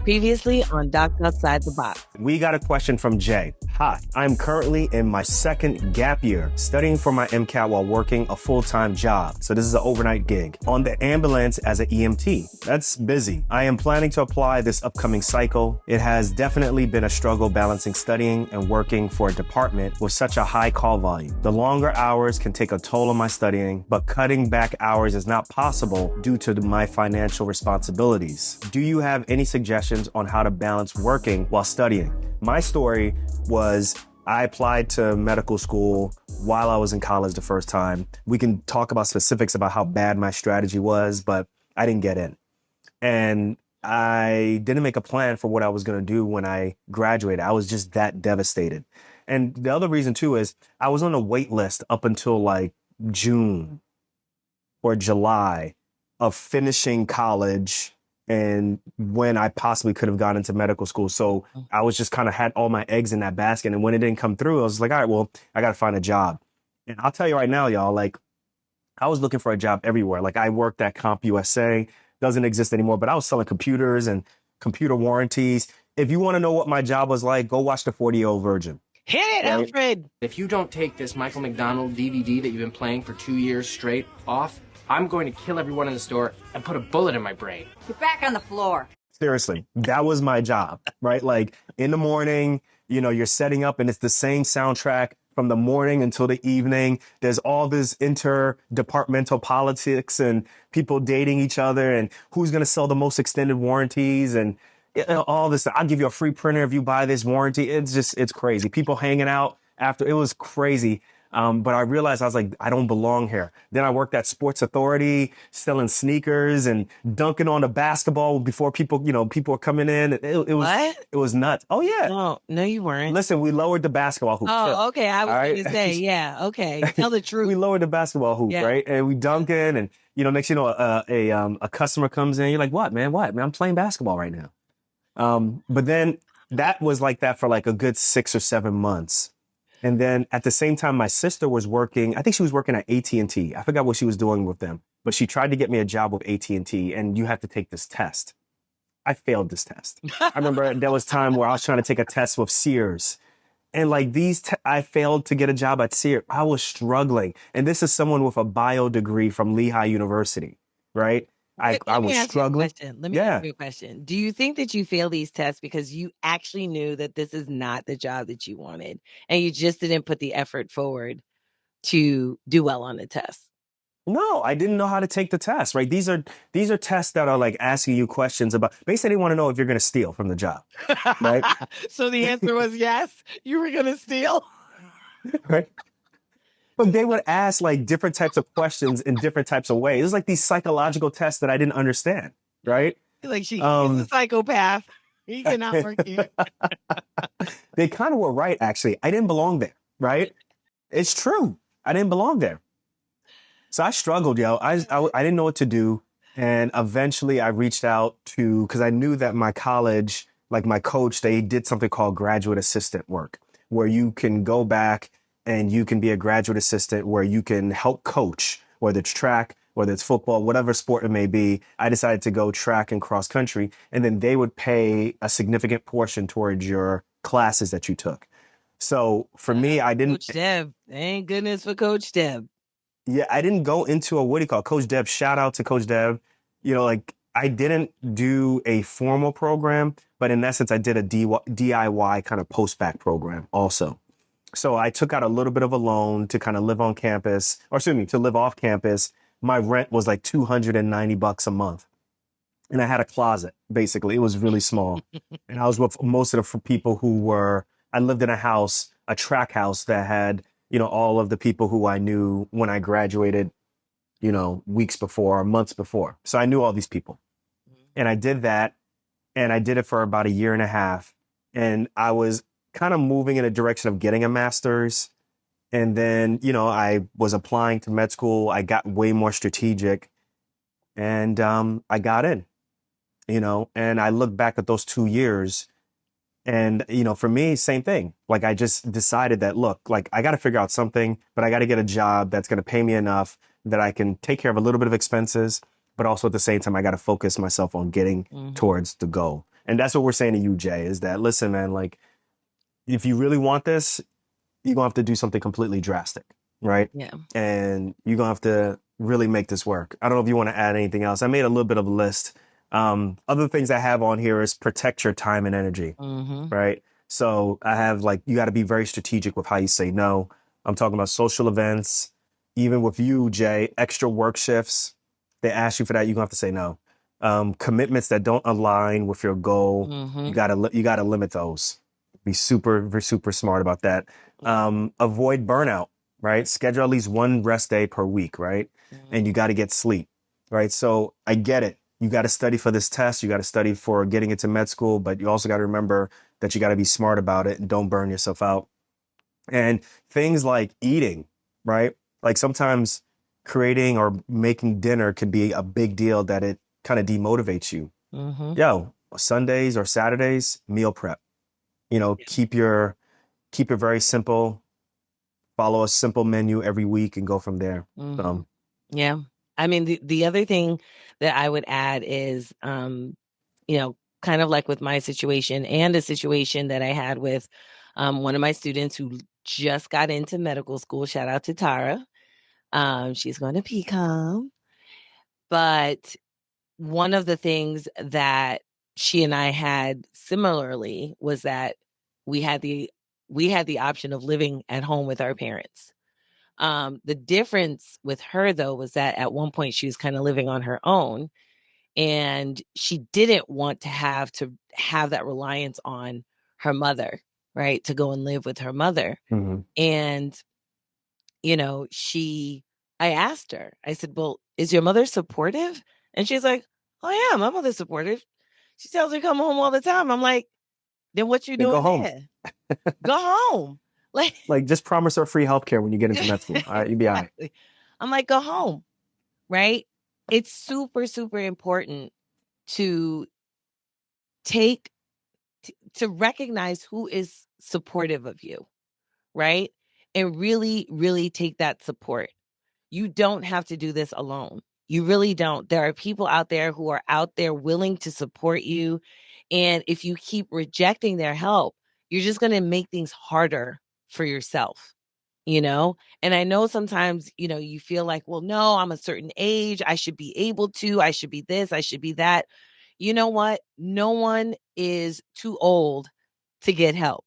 Previously on Docs Outside the Box. We got a question from Jay. Hi, I'm currently in my second gap year, studying for my MCAT while working a full-time job. So this is an overnight gig on the ambulance as an EMT. That's busy. I am planning to apply this upcoming cycle. It has definitely been a struggle balancing studying and working for a department with such a high call volume. The longer hours can take a toll on my studying, but cutting back hours is not possible due to my financial responsibilities. Do you have any suggestions on how to balance working while studying? My story was I applied to medical school while I was in college the first time. We can talk about specifics about how bad my strategy was, but I didn't get in. And I didn't make a plan for what I was going to do when I graduated. I was just that devastated. And the other reason too is I was on a wait list up until like June or July of finishing college and when I possibly could have gone into medical school. So I was just kind of had all my eggs in that basket. And when it didn't come through, I was like, all right, well, I got to find a job. And I'll tell you right now, y'all, like I was looking for a job everywhere. Like I worked at CompUSA, doesn't exist anymore, but I was selling computers and computer warranties. If you want to know what my job was like, go watch The 40-Year-Old Virgin. Hit it, right? Alfred! If you don't take this Michael McDonald DVD that you've been playing for 2 years straight off, I'm going to kill everyone in the store and put a bullet in my brain. Get back on the floor. Seriously, that was my job, right? Like in the morning, you know, you're setting up and it's the same soundtrack from the morning until the evening. There's all this interdepartmental politics and people dating each other and who's going to sell the most extended warranties and all this. I'll give you a free printer if you buy this warranty. It's crazy. People hanging out after. It was crazy. But I realized I was like, I don't belong here. Then I worked at Sports Authority, selling sneakers and dunking on the basketball before people were coming in. It was nuts. Oh yeah. No, you weren't. Listen, we lowered the basketball hoop. Oh, okay. I was going to say, yeah. Okay. Tell the truth. We lowered the basketball hoop, right? And we dunk in and, next, a customer comes in. You're like, what, man? I'm playing basketball right now. But then that was like that for like a good 6 or 7 months. And then at the same time, my sister was working, I think she was working at AT&T. I forgot what she was doing with them, but she tried to get me a job with AT&T and you have to take this test. I failed this test. I remember there was time where I was trying to take a test with Sears and like I failed to get a job at Sears. I was struggling. And this is someone with a bio degree from Lehigh University, right? I was struggling. Let me ask you a question. Do you think that you failed these tests because you actually knew that this is not the job that you wanted and you just didn't put the effort forward to do well on the test? No, I didn't know how to take the test, right? These are tests that are like asking you questions about, basically they want to know if you're going to steal from the job, right? So the answer was yes, you were going to steal? Right. But they would ask like different types of questions in different types of ways. It was like these psychological tests that I didn't understand, right? Like she's a psychopath. He cannot work here. They kind of were right, actually. I didn't belong there, right? It's true. I didn't belong there. So I struggled, yo. I didn't know what to do. And eventually I reached out because I knew that my college, like my coach, they did something called graduate assistant work, where you can go back and you can be a graduate assistant where you can help coach, whether it's track, whether it's football, whatever sport it may be. I decided to go track and cross country, and then they would pay a significant portion towards your classes that you took. So for me, I didn't. Coach Deb, thank goodness for Coach Deb. Yeah, I didn't go into Coach Deb. Shout out to Coach Deb. I didn't do a formal program, but in essence, I did a DIY kind of post-bac program also. So I took out a little bit of a loan to kind of live on campus, to live off campus. My rent was like $290 a month. And I had a closet, basically. It was really small. And I was with most of the people I lived in a track house that had, all of the people who I knew when I graduated, weeks before or months before. So I knew all these people. And I did that. And I did it for about a year and a half. And I was kind of moving in a direction of getting a master's. And then, I was applying to med school. I got way more strategic and I got in, and I look back at those 2 years and, for me, same thing. Like I just decided that, look, like I got to figure out something, but I got to get a job that's going to pay me enough that I can take care of a little bit of expenses, but also at the same time, I got to focus myself on getting towards the goal. And that's what we're saying to you, Jay, is that listen, man, like if you really want this, you're gonna have to do something completely drastic, right? Yeah. And you're gonna have to really make this work. I don't know if you want to add anything else. I made a little bit of a list. Other things I have on here is protect your time and energy, Mm-hmm. right? So I have like you got to be very strategic with how you say no. I'm talking about social events, even with you, Jay, extra work shifts. They ask you for that, you're gonna have to say no. Commitments that don't align with your goal, Mm-hmm. you gotta limit those. Be super smart about that. Yeah. Avoid burnout, right? Schedule at least one rest day per week, right? And you Mm-hmm. got to get sleep, right? So I get it. You got to study for this test. You got to study for getting into med school, but you also got to remember that you got to be smart about it and don't burn yourself out. And things like eating, right? Like sometimes creating or making dinner could be a big deal that it kind of demotivates you. Mm-hmm. Yo, Sundays or Saturdays, meal prep. You know, keep it very simple. Follow a simple menu every week and go from there. Mm-hmm. Yeah. I mean, the other thing that I would add is, kind of like with my situation and a situation that I had with one of my students who just got into medical school. Shout out to Tara. She's going to PCOM. But one of the things that she and I had similarly was that we had the we had the option of living at home with our parents. The difference with her though was that at one point she was kind of living on her own and she didn't want to have that reliance on her mother, right? To go and live with her mother. Mm-hmm. And I asked her, I said, well, is your mother supportive? And she's like, oh yeah, my mother's supportive. She tells me to come home all the time. I'm like, then what you Then go doing home. there? Go home. Like, Like just promise her free healthcare when you get into med school. All right, you'll be all right. exactly. I'm like, go home, right? It's super important to take to recognize who is supportive of you, right? And really take that support. You don't have to do this alone. You really don't. There are people out there who are out there willing to support you. And if you keep rejecting their help, you're just going to make things harder for yourself, you know? And I know sometimes, you feel like, well, no, I'm a certain age. I should be able to, I should be this, I should be that. You know what? No one is too old to get help.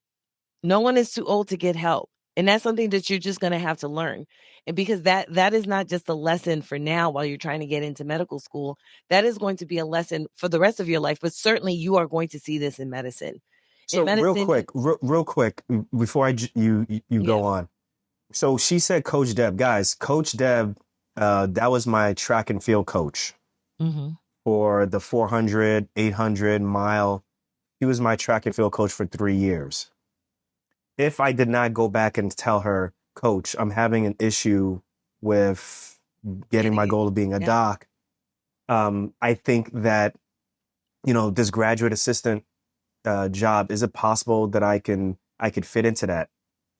No one is too old to get help. And that's something that you're just going to have to learn. And because that is not just a lesson for now while you're trying to get into medical school, that is going to be a lesson for the rest of your life, but certainly you are going to see this in medicine. In So medicine, real quick, before you yeah. go on. So she said Coach Deb. Guys, Coach Deb, that was my track and field coach Mhm. for the 400, 800 mile. He was my track and field coach for 3 years. If I did not go back and tell her, Coach, I'm having an issue with getting Getting my it. goal of being a Yeah. doc, I think that, this graduate assistant job, is it possible that I could fit into that,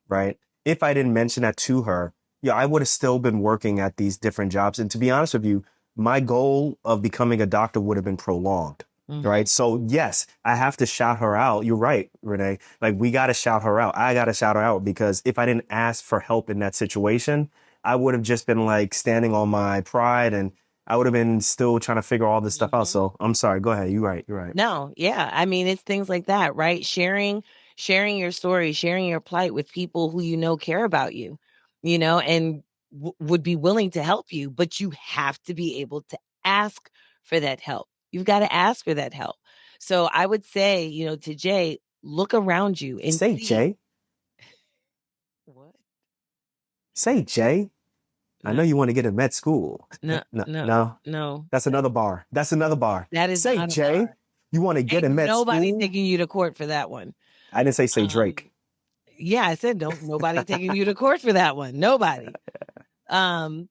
right? If I didn't mention that to her, yeah, I would have still been working at these different jobs. And to be honest with you, my goal of becoming a doctor would have been prolonged. Mhm. Right. So yes, I have to shout her out. You're right, Renee. Like we got to shout her out. I got to shout her out because if I didn't ask for help in that situation, I would have just been like standing on my pride and I would have been still trying to figure all this stuff out. Mhm. So I'm sorry. Go ahead. You're right. You're right. No, yeah. I mean, it's things like that, right? Sharing your story, sharing your plight with people who care about you, and would be willing to help you, but you have to be able to ask for that help. You've got to ask for that help. So I would say, to Jay, look around you and Say see Jay. what? Say Jay. I No, know you want to get in med school. no, No, no, no, no. that's another bar. That's another bar. That is Say not a Jay, bar. you want to get Ain't in med nobody school? taking you to court for that one. I didn't say Um, Drake. yeah, I said don't nobody taking you to court for that one. Nobody. Um,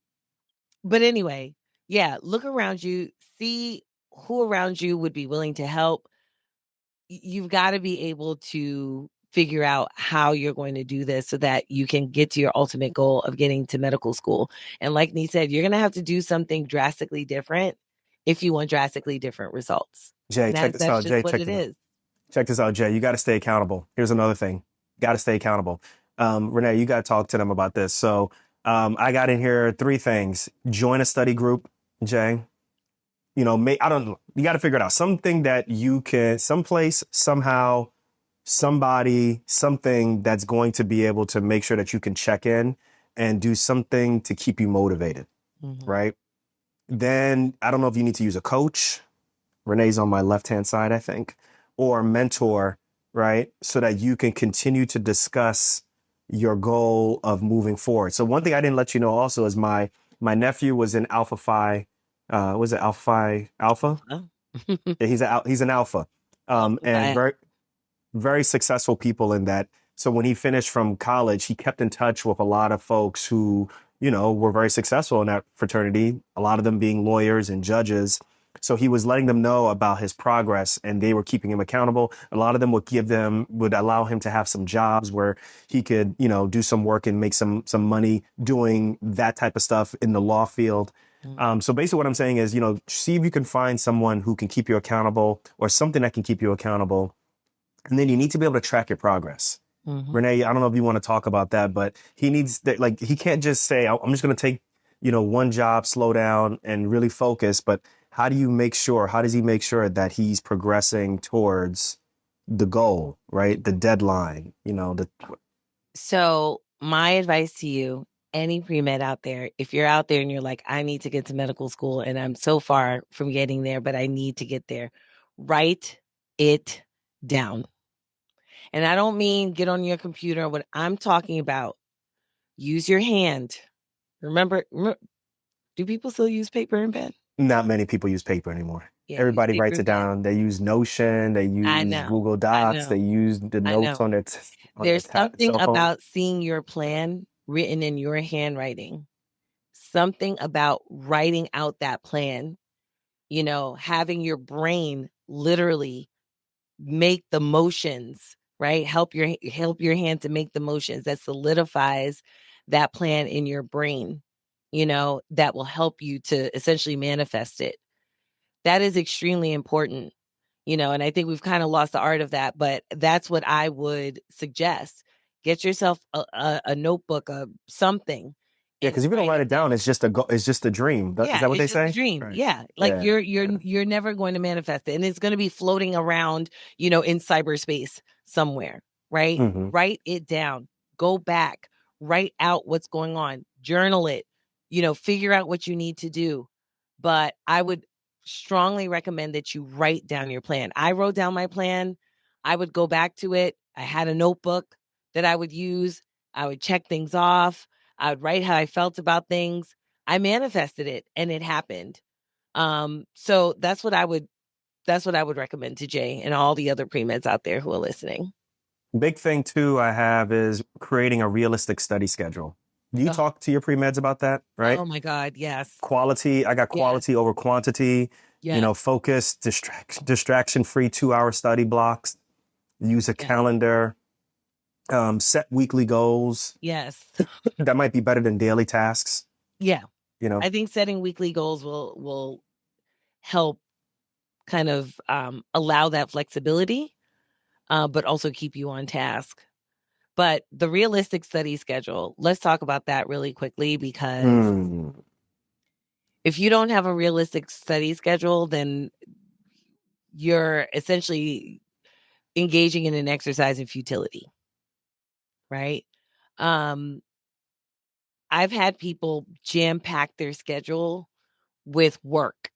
but anyway, yeah, look around you, see who around you would be willing to help. You've got to be able to figure out how you're going to do this so that you can get to your ultimate goal of getting to medical school. And like Nee said, you're going to have to do something drastically different if you want drastically different results. Jay, And check this that's out. just Jay, what check it this out. is. Check this out, Jay. You got to stay accountable. Here's another thing. Got to stay accountable. Renee, you got to talk to them about this. So, I got in here three things. Join a study group, Jay. I don't know. You got to figure it out. Something that you can, someplace, somehow, somebody, something that's going to be able to make sure that you can check in and do something to keep you motivated, Mhm. right? Then I don't know if you need to use a coach. Renee's on my left hand side, I think, or a mentor, right? So that you can continue to discuss your goal of moving forward. So one thing I didn't let you know also is my nephew was in Alpha Phi. Was it Alpha Phi Alpha? Alpha. Yeah, he's an alpha, Alpha and Phi. very successful people in that. So when he finished from college, he kept in touch with a lot of folks who, were very successful in that fraternity, a lot of them being lawyers and judges. So he was letting them know about his progress and they were keeping him accountable. A lot of them would allow him to have some jobs where he could, do some work and make some money doing that type of stuff in the law field. So basically what I'm saying is, see if you can find someone who can keep you accountable or something that can keep you accountable, and then you need to be able to track your progress. Mhm. Renee, I don't know if you want to talk about that, but he needs that, like, he can't just say, I'm just going to take, one job, slow down and really focus. But how does he make sure that he's progressing towards the goal, right? The deadline, So, my advice to you, any pre-med out there, if you're out there and you're like, I need to get to medical school and I'm so far from getting there, but I need to get there, write it down. And I don't mean get on your computer. What I'm talking about, use your hand. Remember, do people still use paper and pen? not many people use paper anymore. Yeah, use Everybody paper writes and it pen. down. They use Notion. They I use know. Google I Docs. They know. use the I notes know. on There's something cell phone. about seeing your plan written in your handwriting. Something about writing out that plan, having your brain literally make the motions, right? Help your hand to make the motions that solidifies that plan in your brain, that will help you to essentially manifest it. That is extremely important, and I think we've kind of lost the art of that, but that's what I would suggest. Get yourself a notebook, something, Yeah, and because if you don't write write it it down. down, it's just is just a dream. Is Yeah, that what it's they just a say? dream. Right. Yeah, like Yeah. you're Yeah. you're never going to manifest it, and it's going to be floating around, in cyberspace somewhere, right? Hmm. Write it down. Go back. Write out what's going on. Journal it. Figure out what you need to do. But I would strongly recommend that you write down your plan. I wrote down my plan. I would go back to it. I had a notebook that I would use. I would check things off. I would write how I felt about things. I manifested it and it happened. So that's what I would recommend to Jay and all the other pre-meds out there who are listening. Big thing too I have is creating a realistic study schedule. Do you Oh, talk to your pre-meds about that, right? oh my God, yes. Quality, I got Yes. quality over quantity, Yes. focus, distraction-free 2-hour study blocks, use a Yes. calendar, set weekly goals. Yes. That might be better than daily tasks, Yeah. you know. I think setting weekly goals will help kind of allow that flexibility, but also keep you on task. But the realistic study schedule, let's talk about that really quickly because Mm. if you don't have a realistic study schedule, then you're essentially engaging in an exercise in futility, right? Um, I've had people jam pack their schedule with work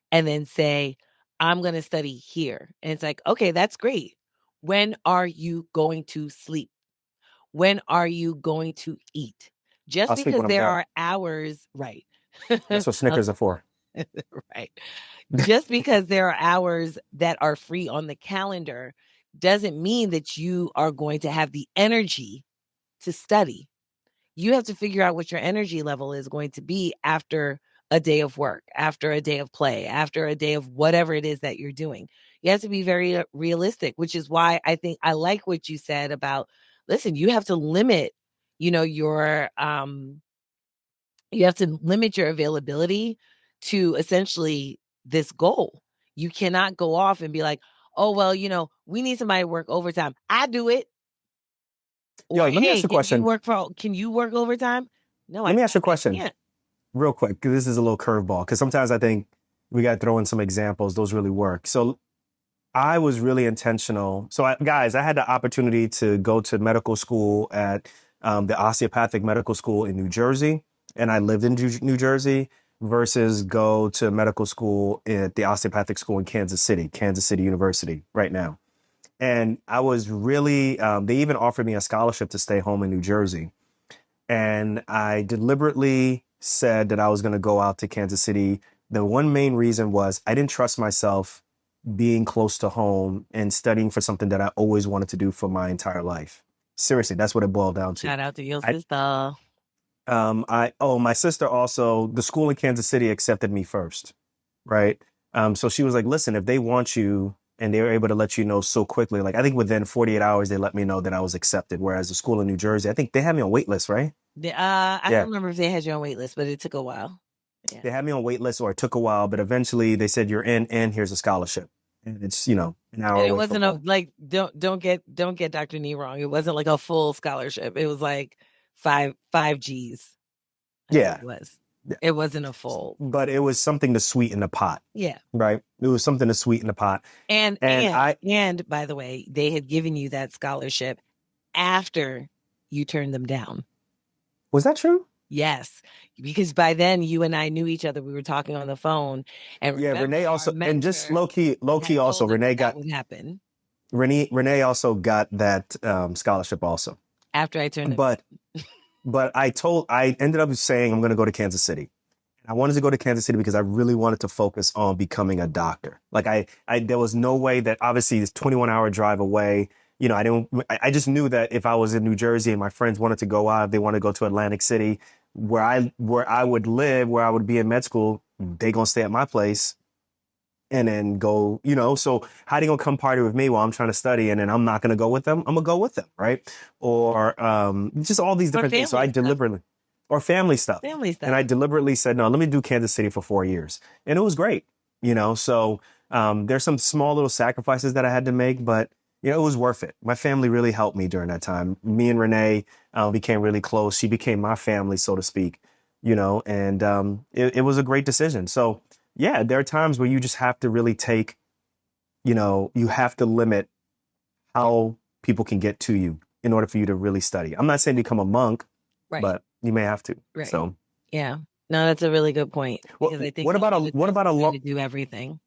and then say, I'm going to study here. And it's like, okay, that's great. When are you going to sleep? When are you going to eat? Just I'll sleep because when I'm there dead. are hours, right? That's what I'll Snickers are for. right. Just because there are hours that are free on the calendar doesn't mean that you are going to have the energy to study. You have to figure out what your energy level is going to be after a day of work, after a day of play, after a day of whatever it is that you're doing. You have to be very realistic, which is why I think I like what you said about listen, you know, your you have to limit your availability to essentially this goal. You cannot go off and be like, oh, well, we need somebody to work overtime. I do it. Yo, Or, let me ask hey, you a question. can you work overtime? No, Let me ask you a I question can't. real quick, 'cause this is a little curveball. Because sometimes I think we got to throw in some examples. Those really work. So I was really intentional. So, guys, I had the opportunity to go to medical school at the osteopathic medical school in New Jersey, and I lived in New Jersey, versus go to medical school at the osteopathic school in Kansas City University right now. And I was really, they even offered me a scholarship to stay home in New Jersey. And I deliberately said that I was going to go out to Kansas City. The one main reason was I didn't trust myself being close to home and studying for something that I always wanted to do for my entire life. Seriously, that's what it boiled down to. Shout out to your I, sister. my sister also, the school in Kansas City accepted me first, right? So she was like, listen, if they want you and they were able to let you know so quickly, like I think within 48 hours, they let me know that I was accepted. Whereas the school in New Jersey, I think they had me on wait list, right? I don't Yeah. remember if they had you on wait list, but it took a while. Yeah. They had me on wait list or it took a while, but eventually they said you're in and here's a scholarship. And it's, an hour And it away from wasn't home. don't get Dr. Nee wrong. It wasn't like a full scholarship. It was like five G's, I think Yeah. it was. Yeah. It wasn't a full. But it was something to sweeten the pot, Yeah. right? It was something to sweeten the pot. And And and I, and by the way, they had given you that scholarship after you turned them down. was that true? Yes, because by then you and I knew each other. We were talking on the phone, and Yeah, remember Renee our also, and just mentor low key had also, told us Renee that got, would happen Renee also got that scholarship also. after I turned them But, I ended up saying I'm going to go to Kansas City. I wanted to go to Kansas City because I really wanted to focus on becoming a doctor. Like there was no way that obviously this 21-hour drive away, I just knew that if I was in New Jersey and my friends wanted to go out, if they want to go to Atlantic City, where I would live, where I would be in med school, they gonna stay at my place and then go, so how they gonna come party with me while I'm trying to study and then I'm not gonna go with them? I'm gonna go with them, right? Or just all these or different things. So I family stuff. deliberately, or family stuff. Family And I stuff. deliberately said, no, let me do Kansas City for 4 years. And it was great, so there's some small little sacrifices that I had to make, but it was worth it. My family really helped me during that time. Me and Renee became really close. She became my family, so to speak, and it was a great decision. So yeah, there are times where you just have to really take, you have to limit how people can get to you in order for you to really study. I'm not saying become a monk, Right. but you may have to. Right. So, Yeah. No, that's a really good point what because I think what some about a of it what is about a trying long to do everything.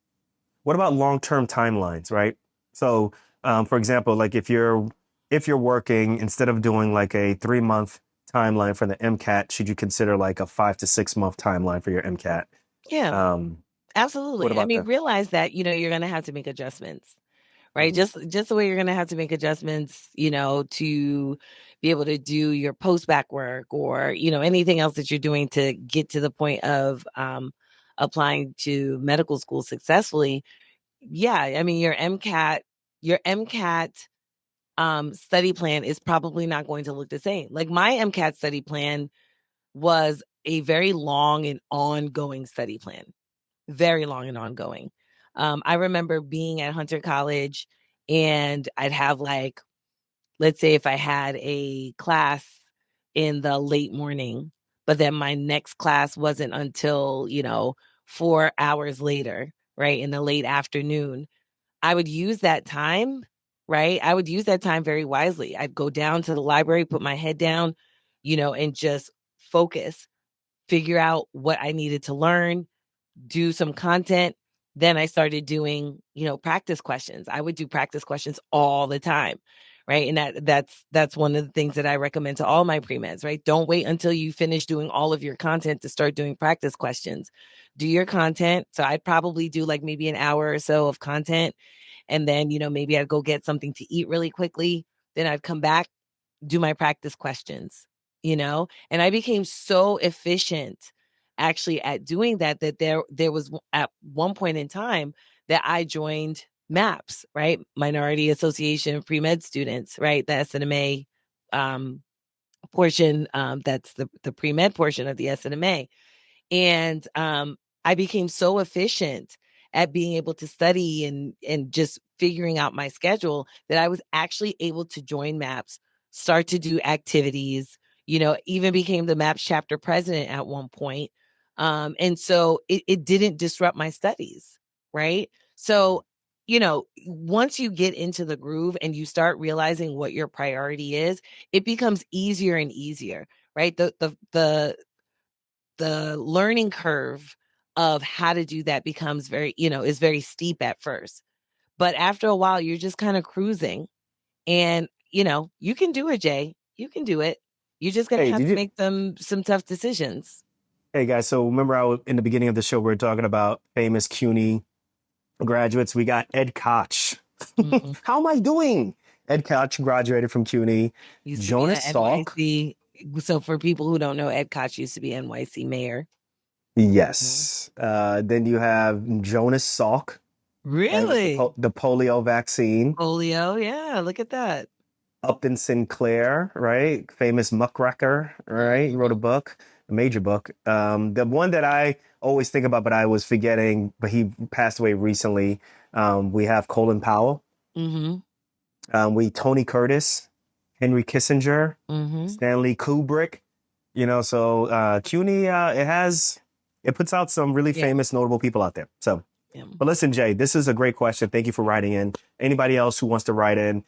what about long-term timelines, right? So, for example, like if you're working, instead of doing like a 3-month timeline for the MCAT, should you consider like a 5 to 6 month timeline for your MCAT? Yeah, Um, what absolutely. I about mean, that? realize that, you're going to have to make adjustments, right? Mhm. Just the way you're going to have to make adjustments, to be able to do your post-bac work or, anything else that you're doing to get to the point of applying to medical school successfully. Yeah, I mean, your MCAT study plan is probably not going to look the same. Like my MCAT study plan was a very long and ongoing study plan, very long and ongoing. I remember being at Hunter College and I'd have like, let's say if I had a class in the late morning, but then my next class wasn't until, 4 hours later, right? In the late afternoon. I would use that time, right? I would use that time very wisely. I'd go down to the library, put my head down, and just focus, figure out what I needed to learn, do some content. Then I started doing, practice questions. I would do practice questions all the time. Right. And that's one of the things that I recommend to all my pre-meds, right? Don't wait until you finish doing all of your content to start doing practice questions. Do your content. So I'd probably do like maybe an hour or so of content. And then, maybe I'd go get something to eat really quickly. Then I'd come back, do my practice questions, and I became so efficient actually at doing that there was at one point in time that I joined MAPS, right? Minority Association of Pre-Med Students, right? The SNMA portion, that's the pre-med portion of the SNMA. And I became so efficient at being able to study and just figuring out my schedule that I was actually able to join MAPS, start to do activities, even became the MAPS chapter president at one point. And so it didn't disrupt my studies, right? So, once you get into the groove and you start realizing what your priority is, it becomes easier and easier, right? The learning curve of how to do that becomes is very steep at first. But after a while, you're just kind of cruising and, you can do it, Jay. You can do it. You're just going to Hey, have did to you? make some tough decisions. Hey guys, so remember in the beginning of the show we were talking about famous CUNY graduates. We got Ed Koch. Mhm. How am I doing? Ed Koch graduated from CUNY. Used to be Jonas a Salk. NYC. So for people who don't know, Ed Koch used to be NYC mayor. Mhm. Yes. Then you have Jonas Salk, right, with Really? the polio vaccine. Polio? Yeah, look at that. Upton Sinclair, right? Famous muckraker, right? He wrote a Mhm. book, a major book. The one that I always think about, but I was forgetting, but he passed away recently. We have Colin Powell. Mhm. We Tony Curtis, Henry Kissinger, Mhm. Stanley Kubrick. So CUNY it puts out some really Yeah. famous, notable people out there. So, Yeah. but listen, Jay, this is a great question. Thank you for writing in. Anybody else who wants to write in,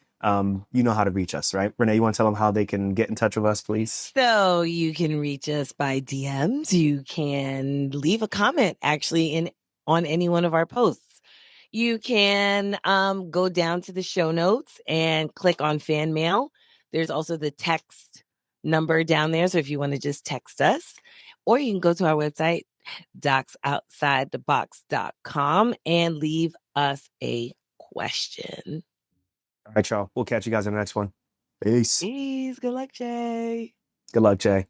you know how to reach us, right? Renee, you want to tell them how they can get in touch with us, please? So you can reach us by DMs. You can leave a comment actually in on any one of our posts. You can go down to the show notes and click on fan mail. There's also the text number down there. So if you want to just text us, or you can go to our website, docsoutsidethebox.com, and leave us a question. All right, y'all. We'll catch you guys in the next one. Peace. Peace. Good luck, Jay. Good luck, Jay.